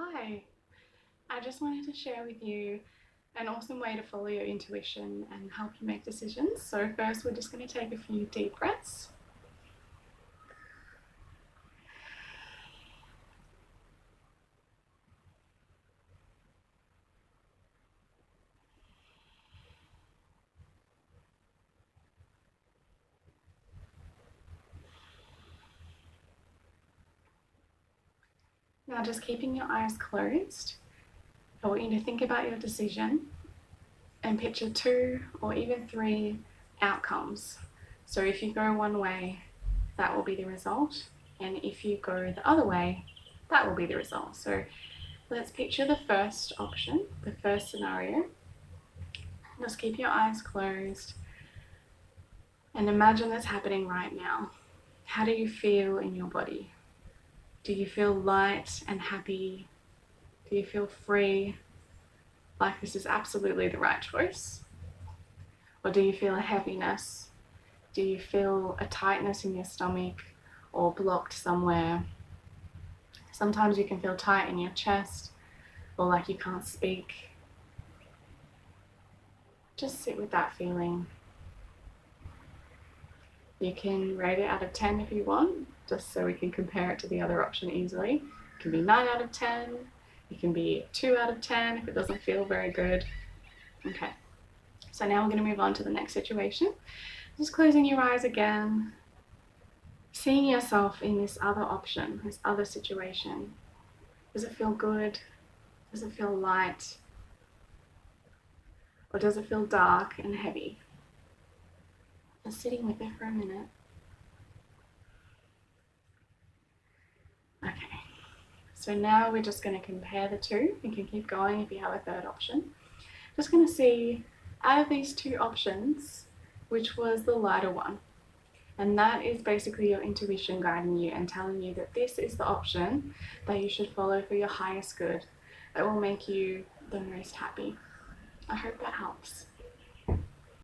Hi, I just wanted to share with you an awesome way to follow your intuition and help you make decisions. So first we're just going to take a few deep breaths. Now just keeping your eyes closed, I want you to think about your decision and picture 2 or even 3 outcomes. So if you go one way, that will be the result, and if you go the other way, that will be the result. So let's picture the first option, the first scenario. Just keep your eyes closed and imagine that's happening right now. How do you feel in your body? Do you feel light and happy? Do you feel free, like this is absolutely the right choice? Or do you feel a heaviness? Do you feel a tightness in your stomach or blocked somewhere? Sometimes you can feel tight in your chest or like you can't speak. Just sit with that feeling. You can rate it out of 10 if you want, just so we can compare it to the other option easily. It can be 9 out of 10. It can be 2 out of 10 if it doesn't feel very good. Okay, so now we're going to move on to the next situation. Just closing your eyes again, seeing yourself in this other option, this other situation. Does it feel good? Does it feel light? Or does it feel dark and heavy? Just sitting with it for a minute. Okay, so now we're just going to compare the two. You can keep going if you have a third option. Just going to see, out of these 2 options, which was the lighter one. And that is basically your intuition guiding you and telling you that this is the option that you should follow for your highest good, that will make you the most happy. I hope that helps.